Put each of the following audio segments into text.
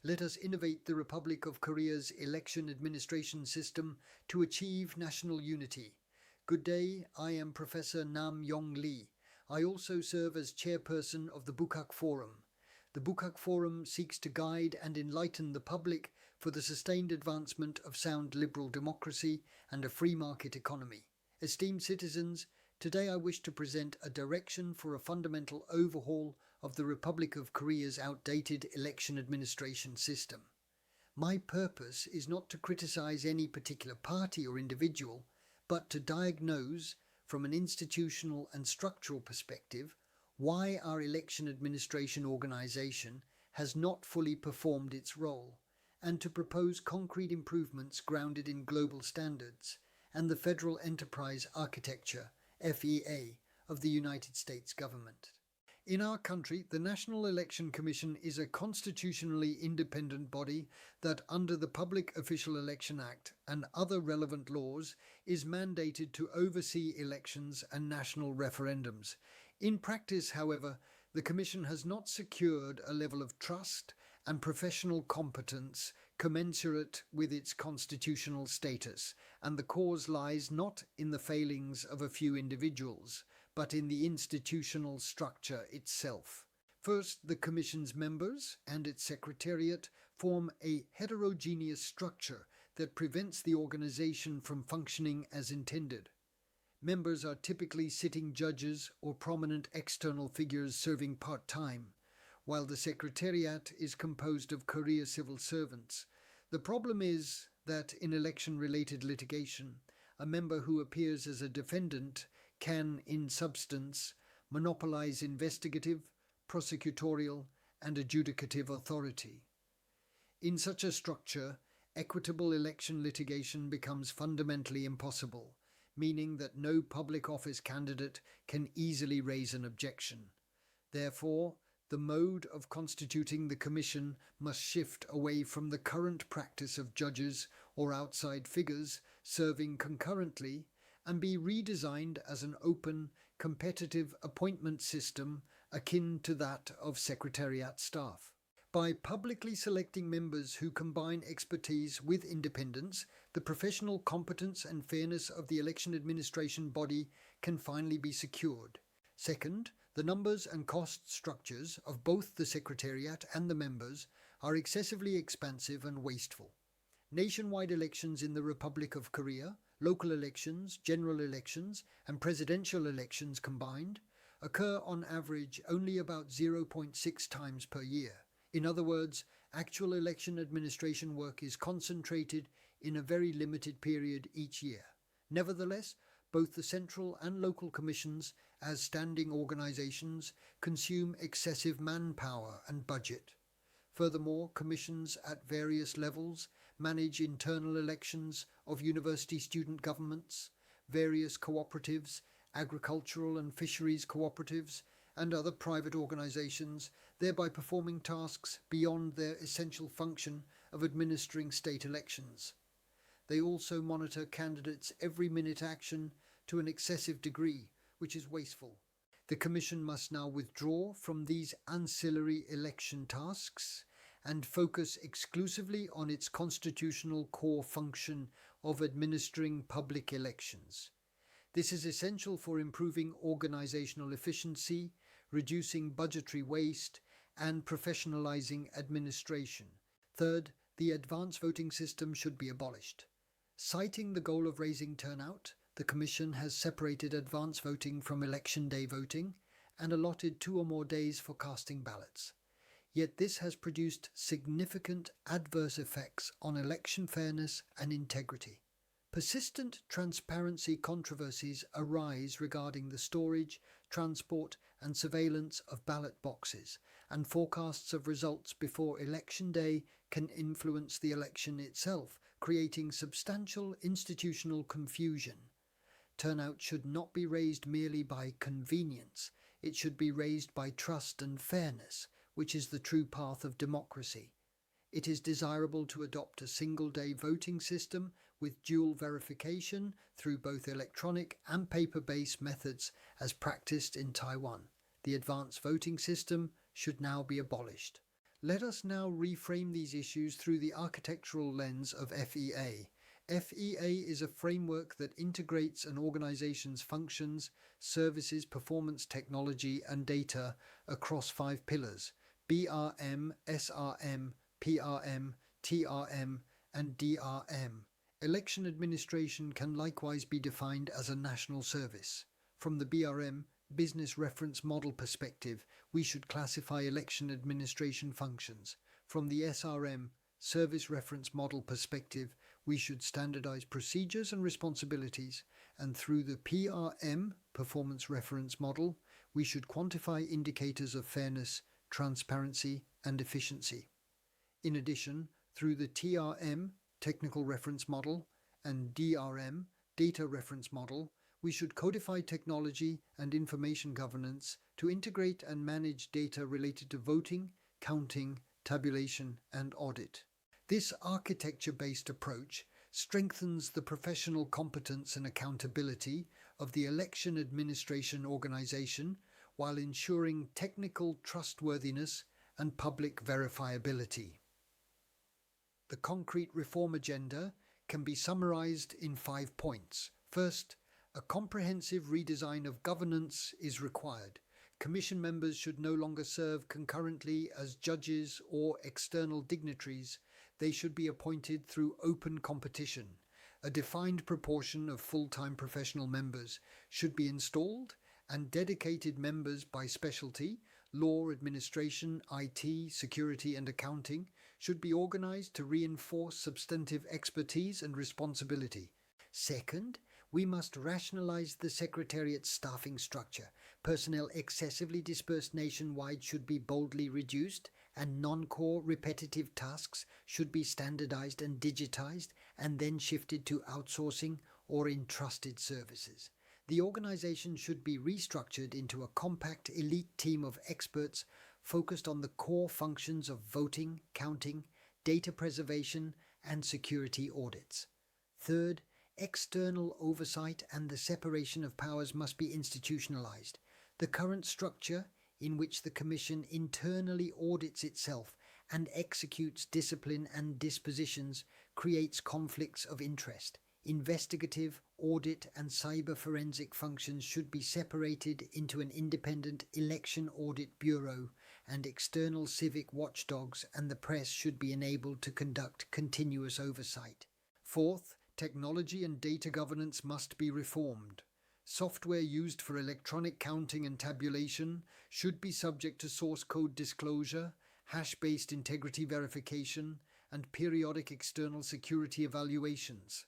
Let us innovate the Republic of Korea's election administration system to achieve national unity. Good day, I am Professor Nam Yong Lee. I also serve as chairperson of the Bukak Forum. The Bukak Forum seeks to guide and enlighten the public for the sustained advancement of sound liberal democracy and a free market economy. Esteemed citizens, today I wish to present a direction for a fundamental overhaul of the Republic of Korea's outdated election administration system. My purpose is not to criticize any particular party or individual, but to diagnose, from an institutional and structural perspective, why our election administration organization has not fully performed its role, and to propose concrete improvements grounded in global standards and the Federal Enterprise Architecture, FEA, of the United States government. In our country, the National Election Commission is a constitutionally independent body that, under the Public Official Election Act and other relevant laws, is mandated to oversee elections and national referendums. In practice, however, the Commission has not secured a level of trust and professional competence commensurate with its constitutional status, and the cause lies not in the failings of a few individuals, but in the institutional structure itself. First, the Commission's members and its secretariat form a heterogeneous structure that prevents the organization from functioning as intended. Members are typically sitting judges or prominent external figures serving part-time, while the Secretariat is composed of career civil servants. The problem is that in election-related litigation, a member who appears as a defendant can, in substance, monopolize investigative, prosecutorial, and adjudicative authority. In such a structure, equitable election litigation becomes fundamentally impossible, meaning that no public office candidate can easily raise an objection. Therefore, the mode of constituting the Commission must shift away from the current practice of judges or outside figures serving concurrently and be redesigned as an open, competitive appointment system akin to that of Secretariat staff. By publicly selecting members who combine expertise with independence, the professional competence and fairness of the election administration body can finally be secured. Second, the numbers and cost structures of both the Secretariat and the members are excessively expansive and wasteful. Nationwide elections in the Republic of Korea, local elections, general elections, and presidential elections combined, occur on average only about 0.6 times per year. In other words, actual election administration work is concentrated in a very limited period each year. Nevertheless, both the central and local commissions, as standing organizations, consume excessive manpower and budget. Furthermore, commissions at various levels manage internal elections of university student governments, various cooperatives, agricultural and fisheries cooperatives, and other private organizations, thereby performing tasks beyond their essential function of administering state elections. They also monitor candidates' every-minute action to an excessive degree, which is wasteful. The Commission must now withdraw from these ancillary election tasks and focus exclusively on its constitutional core function of administering public elections. This is essential for improving organizational efficiency, reducing budgetary waste, and professionalizing administration. Third, the advance voting system should be abolished. Citing the goal of raising turnout, the Commission has separated advance voting from election day voting and allotted 2 or more days for casting ballots. Yet this has produced significant adverse effects on election fairness and integrity. Persistent transparency controversies arise regarding the storage, transport, and surveillance of ballot boxes, and forecasts of results before election day can influence the election itself, creating substantial institutional confusion. Turnout should not be raised merely by convenience. It should be raised by trust and fairness, which is the true path of democracy. It is desirable to adopt a single-day voting system with dual verification through both electronic and paper-based methods as practiced in Taiwan. The advance voting system should now be abolished. Let us now reframe these issues through the architectural lens of FEA. FEA is a framework that integrates an organization's functions, services, performance, technology, and data across 5 pillars: BRM, SRM, PRM, TRM, and DRM. Election administration can likewise be defined as a national service. From the BRM, Business Reference Model perspective, we should classify election administration functions. From the SRM, Service Reference Model perspective, we should standardize procedures and responsibilities. And through the PRM, Performance Reference Model, we should quantify indicators of fairness, transparency, and efficiency. In addition, through the TRM, Technical Reference Model, and DRM, Data Reference Model, we should codify technology and information governance to integrate and manage data related to voting, counting, tabulation, and audit. This architecture-based approach strengthens the professional competence and accountability of the election administration organization while ensuring technical trustworthiness and public verifiability. The concrete reform agenda can be summarized in 5 points. First, a comprehensive redesign of governance is required. Commission members should no longer serve concurrently as judges or external dignitaries. They should be appointed through open competition. A defined proportion of full-time professional members should be installed, and dedicated members by specialty, law, administration, IT, security, and accounting, should be organized to reinforce substantive expertise and responsibility. Second, we must rationalize the Secretariat's staffing structure. Personnel excessively dispersed nationwide should be boldly reduced, and non-core repetitive tasks should be standardized and digitized and then shifted to outsourcing or entrusted services. The organization should be restructured into a compact elite team of experts focused on the core functions of voting, counting, data preservation, and security audits. Third, external oversight and the separation of powers must be institutionalized. The current structure, in which the Commission internally audits itself and executes discipline and dispositions, creates conflicts of interest. Investigative, audit, and cyber forensic functions should be separated into an independent election audit bureau, and external civic watchdogs and the press should be enabled to conduct continuous oversight. Fourth, technology and data governance must be reformed. Software used for electronic counting and tabulation should be subject to source code disclosure, hash-based integrity verification, and periodic external security evaluations.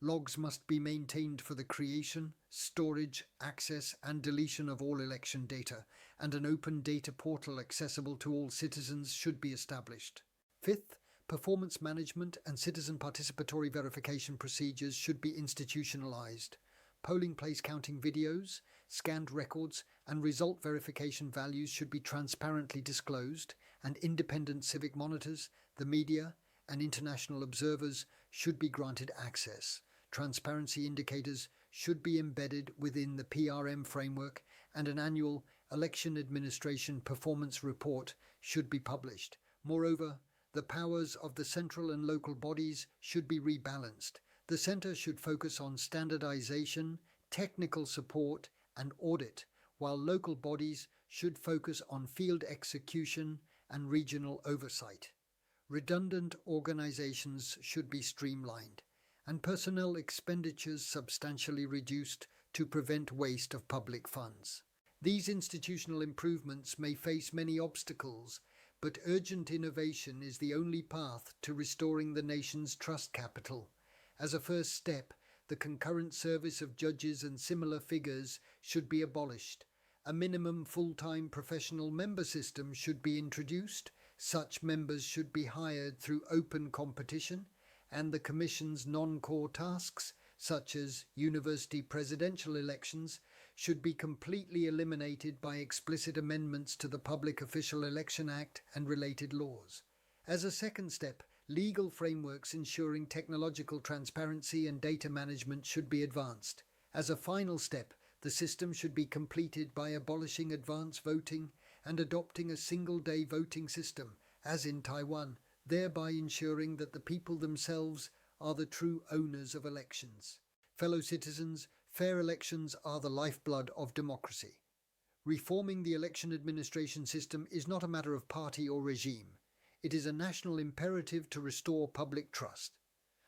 Logs must be maintained for the creation, storage, access, and deletion of all election data, and an open data portal accessible to all citizens should be established. Fifth, performance management and citizen participatory verification procedures should be institutionalized. Polling place counting videos, scanned records, and result verification values should be transparently disclosed, and independent civic monitors, the media, and international observers should be granted access. Transparency indicators should be embedded within the PRM framework, and an annual election administration performance report should be published. Moreover, the powers of the central and local bodies should be rebalanced. The centre should focus on standardization, technical support, and audit, while local bodies should focus on field execution and regional oversight. Redundant organizations should be streamlined, and personnel expenditures substantially reduced to prevent waste of public funds. These institutional improvements may face many obstacles, but urgent innovation is the only path to restoring the nation's trust capital. As a first step, the concurrent service of judges and similar figures should be abolished. A minimum full-time professional member system should be introduced. Such members should be hired through open competition, and the Commission's non-core tasks, such as university presidential elections, should be completely eliminated by explicit amendments to the Public Official Election Act and related laws. As a second step, legal frameworks ensuring technological transparency and data management should be advanced. As a final step, the system should be completed by abolishing advance voting and adopting a single-day voting system, as in Taiwan, thereby ensuring that the people themselves are the true owners of elections. Fellow citizens, fair elections are the lifeblood of democracy. Reforming the election administration system is not a matter of party or regime. It is a national imperative to restore public trust.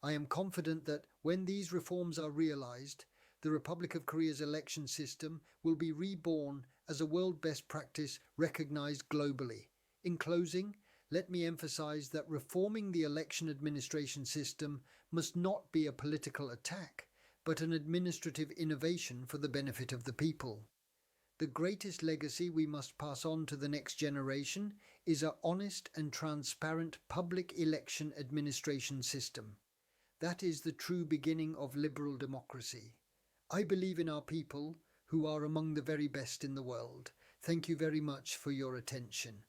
I am confident that when these reforms are realized, the Republic of Korea's election system will be reborn as a world best practice recognized globally. In closing, let me emphasize that reforming the election administration system must not be a political attack, but an administrative innovation for the benefit of the people. The greatest legacy we must pass on to the next generation is an honest and transparent public election administration system. That is the true beginning of liberal democracy. I believe in our people, who are among the very best in the world. Thank you very much for your attention.